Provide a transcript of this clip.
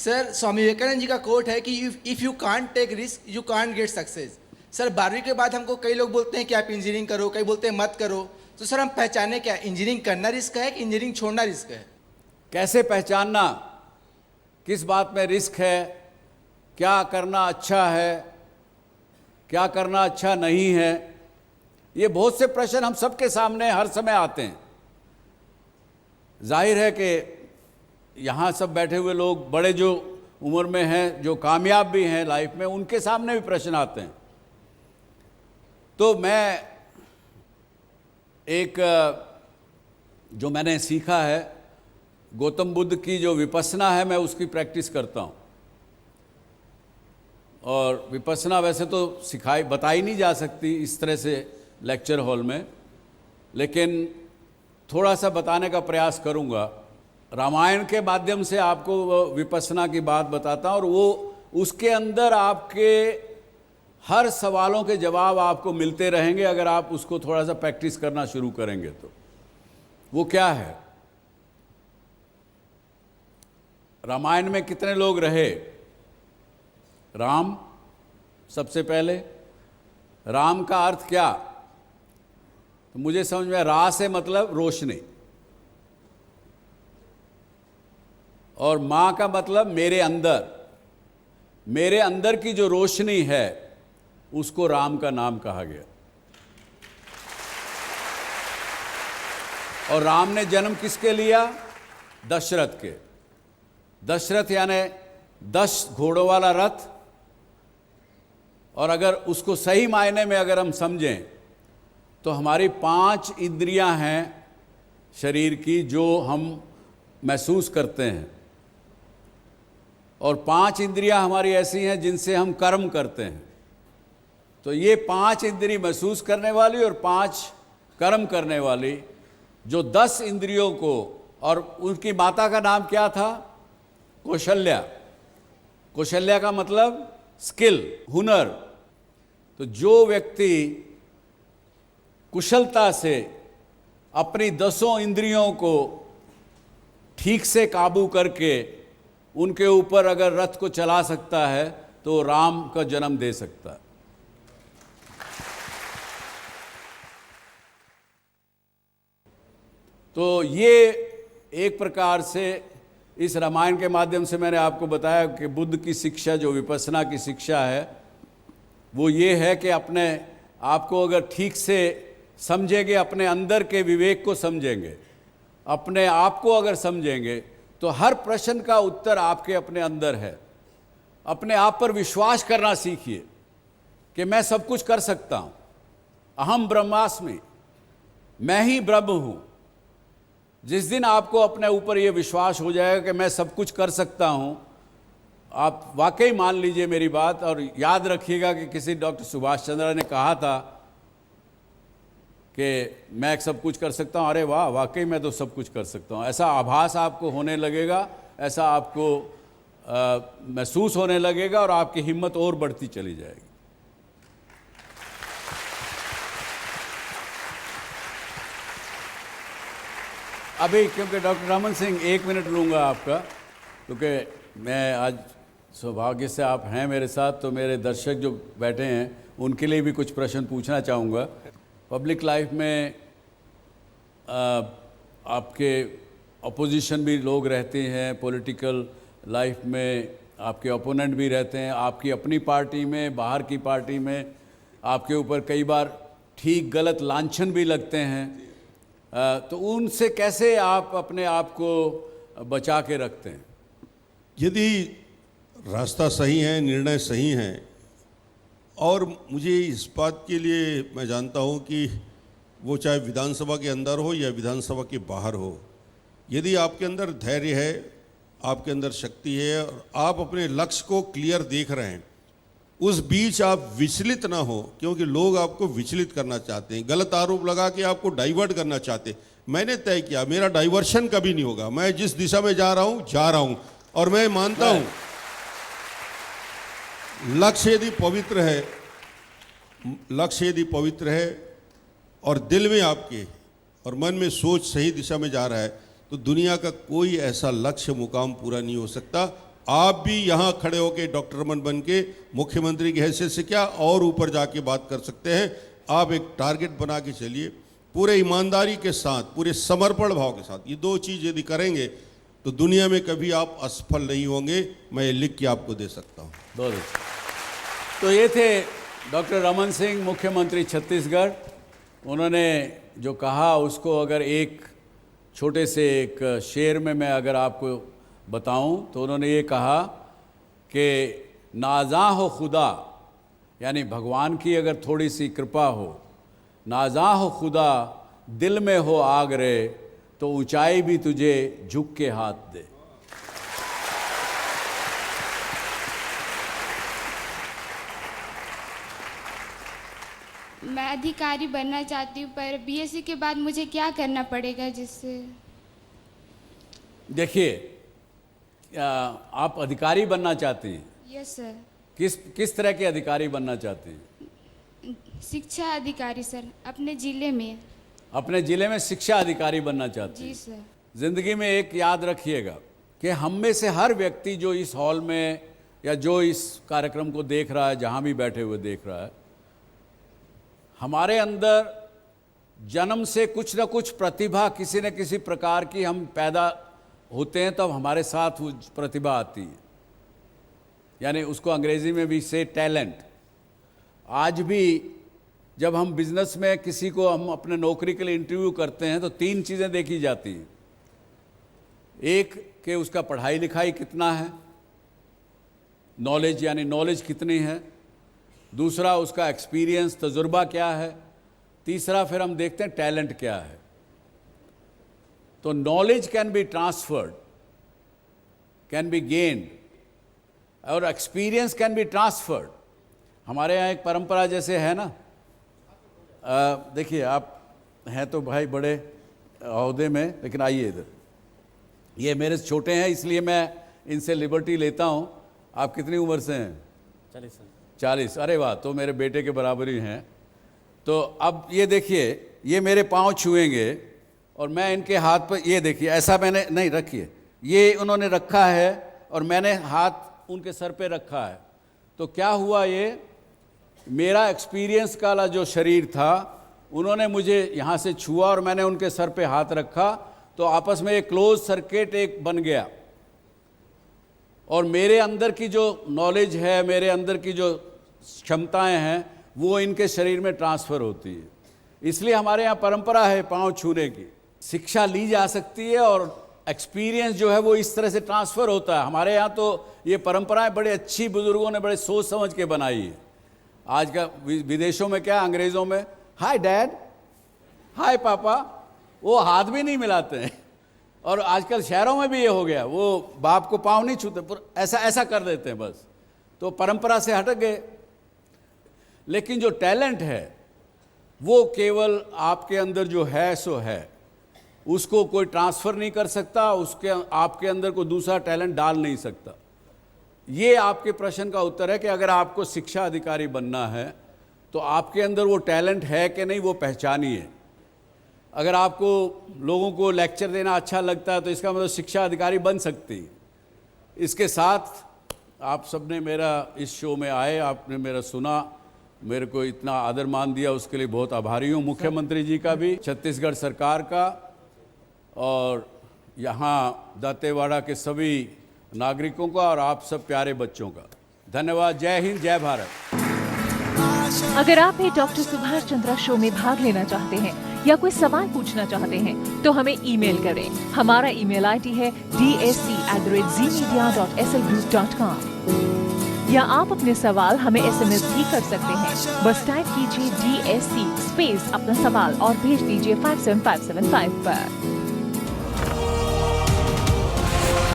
Sir, Swami Vivekananda ji का quote है कि if you can't take risk you can't get success. Sir, 12वीं के बाद हमको कई लोग बोलते हैं कि आप इंजीनियरिंग करो, कई बोलते हैं मत करो। तो सर, हम पहचाने क्या, इंजीनियरिंग करना रिस्क है कि इंजीनियरिंग छोड़ना रिस्क है? कैसे पहचानना किस बात में रिस्क है, क्या करना अच्छा है, क्या करना अच्छा नहीं है, ये बहुत से प्रश्न हम सबके सामने हर समय आते हैं। जाहिर है कि यहाँ सब बैठे हुए लोग बड़े जो उम्र में हैं, जो कामयाब भी हैं लाइफ में, उनके सामने भी प्रश्न आते हैं। तो मैं एक जो मैंने सीखा है, गौतम बुद्ध की जो विपस्सना है, मैं उसकी प्रैक्टिस करता हूँ। और विपस्सना वैसे तो बताई नहीं जा सकती इस तरह से लेक्चर हॉल में, लेकिन थोड़ा सा बताने का प्रयास करूँगा। रामायण के माध्यम से आपको विपस्सना की बात बताता हूँ, और वो उसके अंदर आपके हर सवालों के जवाब आपको मिलते रहेंगे अगर आप उसको थोड़ा सा प्रैक्टिस करना शुरू करेंगे। तो वो क्या है, रामायण में कितने लोग रहे? राम सबसे पहले। राम का अर्थ क्या? तो मुझे समझ में, रा से मतलब रोशनी, और मां का मतलब मेरे अंदर। मेरे अंदर की जो रोशनी है उसको राम का नाम कहा गया। और राम ने जन्म किसके लिया? दशरथ के। दशरथ यानी 10 घोड़ों वाला रथ। और अगर उसको सही मायने में अगर हम समझें तो हमारी 5 इंद्रियां हैं शरीर की जो हम महसूस करते हैं, और 5 इंद्रियां हमारी ऐसी हैं जिनसे हम कर्म करते हैं। तो ये 5 इंद्रिय महसूस करने वाली और 5 कर्म करने वाली, जो 10 इंद्रियों को, और उनकी माता का नाम क्या था? कौशल्या। कौशल्या का मतलब स्किल, हुनर। तो जो व्यक्ति कुशलता से अपनी 10 इंद्रियों को ठीक से काबू करके उनके ऊपर अगर रथ को चला सकता है तो राम का जन्म दे सकता है। तो ये एक प्रकार से इस रामायण के माध्यम से मैंने आपको बताया कि बुद्ध की शिक्षा, जो विपस्सना की शिक्षा है, वो ये है कि अपने आप को अगर ठीक से समझेंगे, अपने अंदर के विवेक को समझेंगे, अपने आप को अगर समझेंगे, तो हर प्रश्न का उत्तर आपके अपने अंदर है। अपने आप पर विश्वास करना सीखिए कि मैं सब कुछ कर सकता हूँ। अहम ब्रह्मास्मि, मैं ही ब्रह्म हूँ। जिस दिन आपको अपने ऊपर ये विश्वास हो जाएगा कि मैं सब कुछ कर सकता हूँ, आप वाकई मान लीजिए मेरी बात, और याद रखिएगा कि किसी डॉक्टर सुभाष चंद्र ने कहा था कि मैं सब कुछ कर सकता हूँ। अरे वाह, वाकई मैं तो सब कुछ कर सकता हूँ, ऐसा आभास आपको होने लगेगा, ऐसा आपको महसूस होने लगेगा, और आपकी हिम्मत और बढ़ती चली जाएगी। अभी क्योंकि डॉक्टर रमन सिंह 1 मिनट लूँगा आपका, क्योंकि मैं आज सौभाग्य से आप हैं मेरे साथ, तो मेरे दर्शक जो बैठे हैं उनके लिए भी कुछ प्रश्न पूछना चाहूँगा। पब्लिक लाइफ में आपके अपोजिशन भी लोग रहते हैं, पॉलिटिकल लाइफ में आपके ओपोनेंट भी रहते हैं, आपकी अपनी पार्टी में, बाहर की पार्टी में आपके ऊपर कई बार ठीक गलत लांछन भी लगते हैं। तो उनसे कैसे आप अपने आप को बचा के रखते हैं? यदि रास्ता सही है, निर्णय सही हैं, और मुझे इस बात के लिए मैं जानता हूं कि वो चाहे विधानसभा के अंदर हो या विधानसभा के बाहर हो, यदि आपके अंदर धैर्य है, आपके अंदर शक्ति है, और आप अपने लक्ष्य को क्लियर देख रहे हैं, उस बीच आप विचलित ना हो, क्योंकि लोग आपको विचलित करना चाहते हैं, गलत आरोप लगा के आपको डाइवर्ट करना चाहते हैं। मैंने तय किया मेरा डाइवर्शन कभी नहीं होगा, मैं जिस दिशा में जा रहा हूं, और मैं मानता हूं लक्ष्य यदि पवित्र है और दिल में आपके और मन में सोच सही दिशा में जा रहा है, तो दुनिया का कोई ऐसा लक्ष्य मुकाम पूरा नहीं हो सकता। आप भी यहाँ खड़े होके डॉक्टर रमन बन के मुख्यमंत्री की हैसियत से क्या और ऊपर जाके बात कर सकते हैं। आप एक टारगेट बना के चलिए, पूरे ईमानदारी के साथ, पूरे समर्पण भाव के साथ। ये दो चीज़ यदि करेंगे तो दुनिया में कभी आप असफल नहीं होंगे, मैं ये लिख के आपको दे सकता हूँ। बहुत अच्छा। तो ये थे डॉक्टर रमन सिंह, मुख्यमंत्री छत्तीसगढ़। उन्होंने जो कहा उसको अगर एक छोटे से एक शेर में मैं अगर आपको बताऊं तो उन्होंने ये कहा कि नाज़ा हो खुदा, यानी भगवान की अगर थोड़ी सी कृपा हो, नाज़ा हो खुदा दिल में हो आग रे, तो ऊंचाई भी तुझे झुक के हाथ दे। मैं अधिकारी बनना चाहती हूँ, पर बीएससी के बाद मुझे क्या करना पड़ेगा जिससे? देखिए, आप अधिकारी बनना चाहती हैं? Yes sir. किस तरह के अधिकारी बनना चाहती हैं? शिक्षा अधिकारी सर, अपने ज़िले में। अपने ज़िले में शिक्षा अधिकारी बनना चाहती हैं? जी सर। ज़िंदगी में एक याद रखिएगा कि हम में से हर व्यक्ति जो इस हॉल में या जो इस कार्यक्रम को देख रहा है, जहाँ भी बैठे हुए देख रहा है, हमारे अंदर जन्म से कुछ न कुछ प्रतिभा किसी न किसी प्रकार की हम पैदा होते हैं, तब हमारे साथ वो प्रतिभा आती है, यानी उसको अंग्रेजी में भी से टैलेंट। आज भी जब हम बिजनेस में किसी को हम अपने नौकरी के लिए इंटरव्यू करते हैं तो 3 चीज़ें देखी जाती हैं। एक कि उसका पढ़ाई लिखाई कितना है, नॉलेज यानी नॉलेज कितनी है। दूसरा उसका एक्सपीरियंस, तजुर्बा क्या है। तीसरा फिर हम देखते हैं टैलेंट क्या है। तो knowledge can be transferred, can be gained, और एक्सपीरियंस कैन बी ट्रांसफर्ड। हमारे यहाँ एक परंपरा जैसे है ना, देखिए आप हैं तो भाई बड़े अहदे में, लेकिन आइए इधर, ये मेरे से छोटे हैं इसलिए मैं इनसे लिबर्टी लेता हूँ। आप कितनी उम्र से हैं? 40। अरे वाह, तो मेरे बेटे के बराबर ही हैं। तो अब ये देखिए, ये मेरे पाँव छुएंगे और मैं इनके हाथ पर, ये देखिए ऐसा मैंने नहीं रखिए, ये उन्होंने रखा है और मैंने हाथ उनके सर पे रखा है। तो क्या हुआ, ये मेरा एक्सपीरियंस वाला जो शरीर था, उन्होंने मुझे यहाँ से छुआ और मैंने उनके सर पे हाथ रखा, तो आपस में एक क्लोज सर्किट एक बन गया। और मेरे अंदर की जो नॉलेज है, मेरे अंदर की जो क्षमताएं हैं, वो इनके शरीर में ट्रांसफ़र होती है। इसलिए हमारे यहाँ परंपरा है पाँव छूने की। शिक्षा ली जा सकती है और एक्सपीरियंस जो है वो इस तरह से ट्रांसफ़र होता है। हमारे यहाँ तो ये परंपराएं बड़े अच्छी बुजुर्गों ने बड़े सोच समझ के बनाई है। आज का विदेशों में क्या, अंग्रेज़ों में हाय डैड, हाय पापा, वो हाथ भी नहीं मिलाते हैं। और आजकल शहरों में भी ये हो गया, वो बाप को पाँव नहीं छूते, ऐसा ऐसा कर देते हैं बस। तो परंपरा से हट गए। लेकिन जो टैलेंट है वो केवल आपके अंदर जो है सो है, उसको कोई ट्रांसफ़र नहीं कर सकता, उसके आपके अंदर कोई दूसरा टैलेंट डाल नहीं सकता। ये आपके प्रश्न का उत्तर है कि अगर आपको शिक्षा अधिकारी बनना है तो आपके अंदर वो टैलेंट है कि नहीं, वो पहचानिए। अगर आपको लोगों को लेक्चर देना अच्छा लगता है तो इसका मतलब शिक्षा अधिकारी बन सकती है। इसके साथ आप सबने मेरा इस शो में आए, आपने मेरा सुना, मेरे को इतना आदर मान दिया, उसके लिए बहुत आभारी हूँ। मुख्यमंत्री जी का भी, छत्तीसगढ़ सरकार का, और यहाँ दांतेवाड़ा के सभी नागरिकों का और आप सब प्यारे बच्चों का धन्यवाद। जय हिंद, जय भारत। अगर आप भी डॉक्टर सुभाष चंद्रा शो में भाग लेना चाहते हैं या कोई सवाल पूछना चाहते हैं तो हमें ईमेल करें। हमारा ईमेल आईडी है dsc@zmedia.slgroup.com, या आप अपने सवाल हमें SMS भी कर सकते हैं। बस टाइप कीजिए DSC स्पेस अपना सवाल और भेज दीजिए 57575 पर।